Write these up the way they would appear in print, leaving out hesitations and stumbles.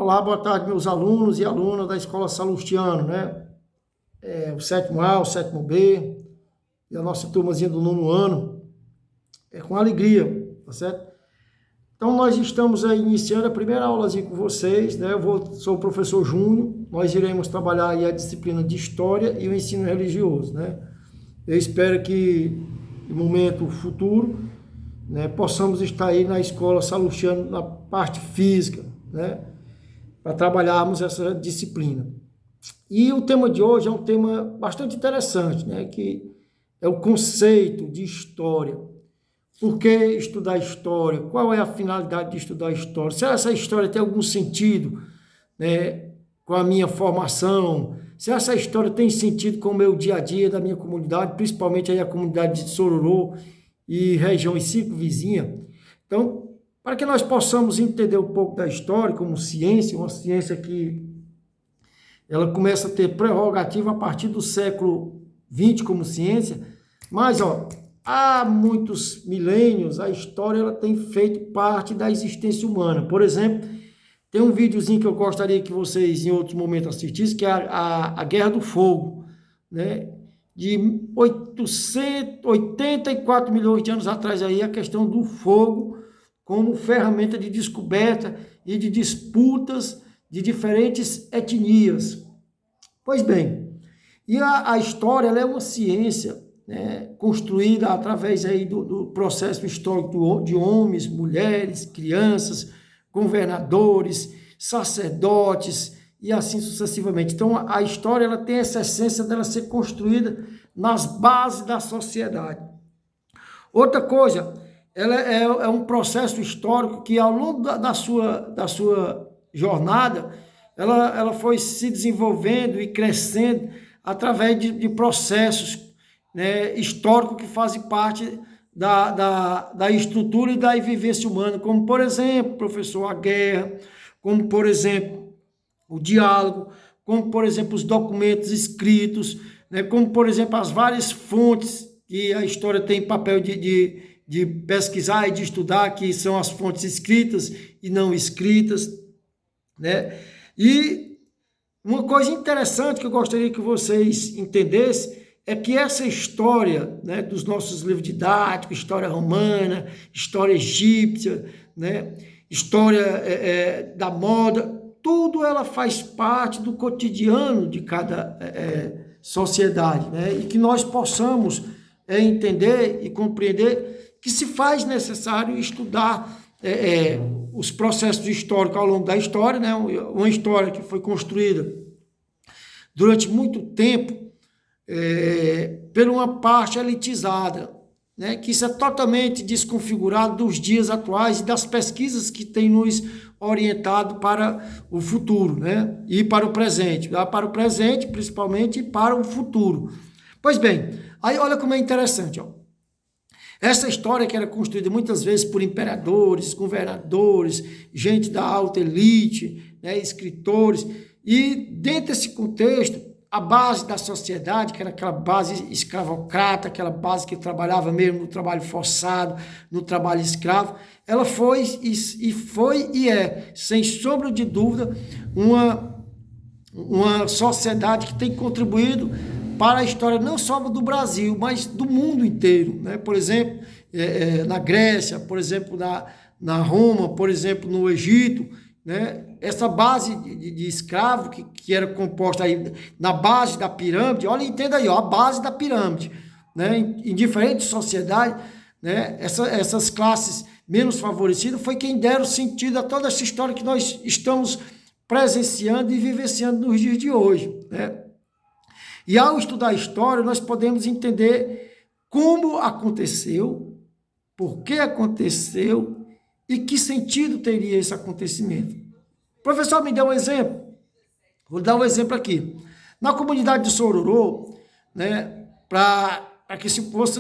Olá, boa tarde, meus alunos e alunas da Escola Salustiano, né? O sétimo A, o sétimo B e a nossa turmazinha do nono ano. É com alegria, tá certo? Então, nós estamos aí iniciando a primeira aulazinha com vocês, né? Sou o professor Júnior, nós iremos trabalhar aí a disciplina de História e o ensino religioso, né? Eu espero que, no momento futuro, né, possamos estar aí na Escola Salustiano na parte física, né? Para trabalharmos essa disciplina. E o tema de hoje é um tema bastante interessante, né? Que é o conceito de história. Por que estudar história? Qual é a finalidade de estudar história? Se essa história tem algum sentido, né, com a minha formação? Se essa história tem sentido com o meu dia a dia da minha comunidade, principalmente aí a comunidade de Sororô e região circunvizinha? Então, para que nós possamos entender um pouco da história como ciência, uma ciência que ela começa a ter prerrogativa a partir do século XX como ciência, mas há muitos milênios a história ela tem feito parte da existência humana. Por exemplo, tem um videozinho que eu gostaria que vocês em outros momentos assistissem, que é a Guerra do Fogo, né? De 884 milhões de anos atrás aí, a questão do fogo como ferramenta de descoberta e de disputas de diferentes etnias. Pois bem, e a história ela é uma ciência, né, construída através aí do processo histórico de homens, mulheres, crianças, governadores, sacerdotes e assim sucessivamente. Então, a história ela tem essa essência dela ser construída nas bases da sociedade. Outra coisa, ela é um processo histórico que, ao longo da sua jornada, ela foi se desenvolvendo e crescendo através de processos, né, históricos que fazem parte da estrutura e da vivência humana, como, por exemplo, professor, a guerra, como, por exemplo, o diálogo, como, por exemplo, os documentos escritos, né, como, por exemplo, as várias fontes que a história tem papel de pesquisar e de estudar, que são as fontes escritas e não escritas, né? E uma coisa interessante que eu gostaria que vocês entendessem é que essa história, né, dos nossos livros didáticos, história romana, história egípcia, né, história da moda, tudo ela faz parte do cotidiano de cada sociedade, né? E que nós possamos entender e compreender que se faz necessário estudar os processos históricos ao longo da história, né? Uma história que foi construída durante muito tempo por uma parte elitizada, né? Que isso é totalmente desconfigurado dos dias atuais e das pesquisas que têm nos orientado para o futuro, né? E para o presente, principalmente, e para o futuro. Pois bem, aí olha como é interessante, essa história que era construída muitas vezes por imperadores, governadores, gente da alta elite, né, escritores, e dentro desse contexto, a base da sociedade, que era aquela base escravocrata, aquela base que trabalhava mesmo no trabalho forçado, no trabalho escravo, ela foi e é, sem sombra de dúvida, uma sociedade que tem contribuído para a história não só do Brasil, mas do mundo inteiro, né? Por exemplo, na Grécia, por exemplo, na Roma, por exemplo, no Egito, né? Essa base de escravo que era composta aí na base da pirâmide, olha, entenda aí, a base da pirâmide, né? Em diferentes sociedades, né? Essas classes menos favorecidas foi quem deram sentido a toda essa história que nós estamos presenciando e vivenciando nos dias de hoje, né? E ao estudar a história, nós podemos entender como aconteceu, por que aconteceu e que sentido teria esse acontecimento. Professor, me dê um exemplo. Vou dar um exemplo aqui. Na comunidade de Sororô, né, para que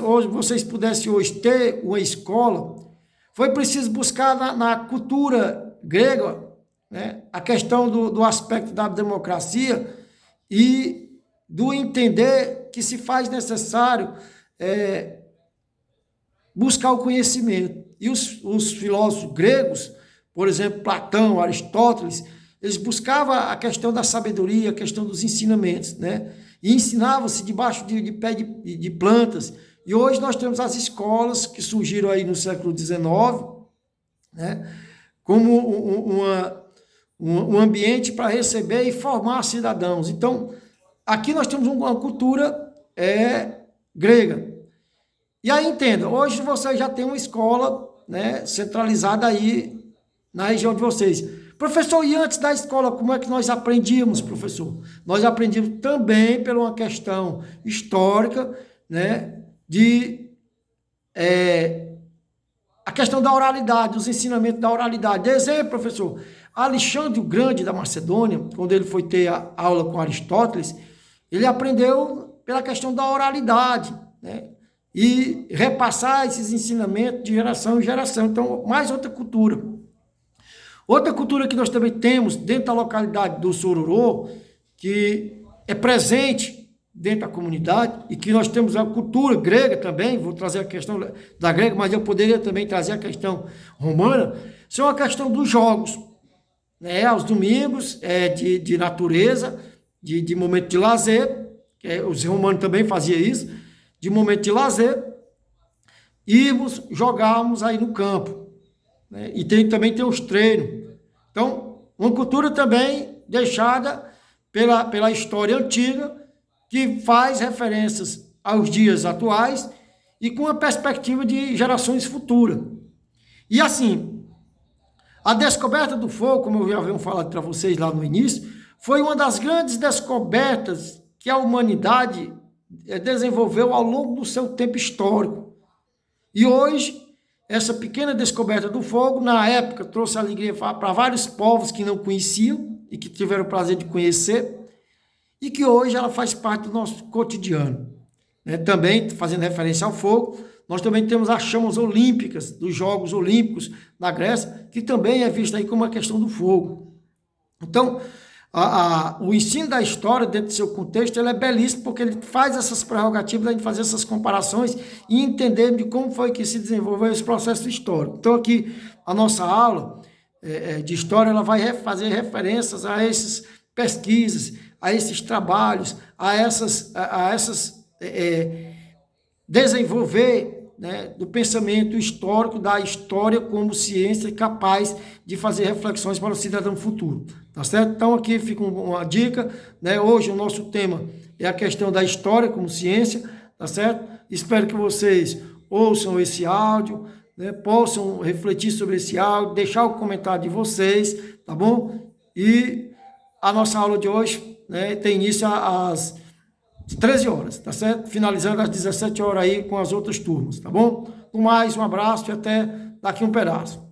hoje vocês pudessem hoje ter uma escola, foi preciso buscar na cultura grega, né, a questão do aspecto da democracia e do entender que se faz necessário buscar o conhecimento. E os filósofos gregos, por exemplo, Platão, Aristóteles, eles buscavam a questão da sabedoria, a questão dos ensinamentos, né? E ensinavam-se debaixo de pé de plantas. E hoje nós temos as escolas que surgiram aí no século XIX, né? Como um ambiente para receber e formar cidadãos. Então, aqui nós temos uma cultura grega. E aí, entenda, hoje você já tem uma escola, né, centralizada aí na região de vocês. Professor, e antes da escola, como é que nós aprendíamos, professor? Nós aprendíamos também por uma questão histórica, né, a questão da oralidade, os ensinamentos da oralidade. De exemplo, professor, Alexandre o Grande da Macedônia, quando ele foi ter a aula com Aristóteles, ele aprendeu pela questão da oralidade, né? E repassar esses ensinamentos de geração em geração. Então, mais outra cultura. Outra cultura que nós também temos dentro da localidade do Sororô, que é presente dentro da comunidade, e que nós temos a cultura grega também, vou trazer a questão da grega, mas eu poderia também trazer a questão romana, são a questão dos jogos, né? Aos domingos, de natureza, de momento de lazer, os romanos também faziam isso, de momento de lazer, irmos, jogarmos aí no campo, né? E também tem os treinos. Então, uma cultura também deixada pela história antiga, que faz referências aos dias atuais e com a perspectiva de gerações futuras. E assim, a descoberta do fogo, como eu já havia falado para vocês lá no início, foi uma das grandes descobertas que a humanidade desenvolveu ao longo do seu tempo histórico. E hoje, essa pequena descoberta do fogo, na época, trouxe alegria para vários povos que não conheciam e que tiveram o prazer de conhecer, e que hoje ela faz parte do nosso cotidiano, né? Também, fazendo referência ao fogo, nós também temos as chamas olímpicas, dos Jogos Olímpicos na Grécia, que também é vista aí como uma questão do fogo. Então, o ensino da história, dentro do seu contexto, ele é belíssimo, porque ele faz essas prerrogativas de fazer essas comparações e entender de como foi que se desenvolveu esse processo histórico. Então, aqui, a nossa aula de história, ela vai fazer referências a essas pesquisas, a esses trabalhos, a essas desenvolver, né, do pensamento histórico, da história como ciência capaz de fazer reflexões para o cidadão futuro, tá certo? Então aqui fica uma dica, né? Hoje o nosso tema é a questão da história como ciência, tá certo? Espero que vocês ouçam esse áudio, né, possam refletir sobre esse áudio, deixar o comentário de vocês, tá bom? E a nossa aula de hoje, né, tem início às 13 horas, tá certo? Finalizando às 17 horas aí com as outras turmas, tá bom? No mais, um abraço e até daqui um pedaço.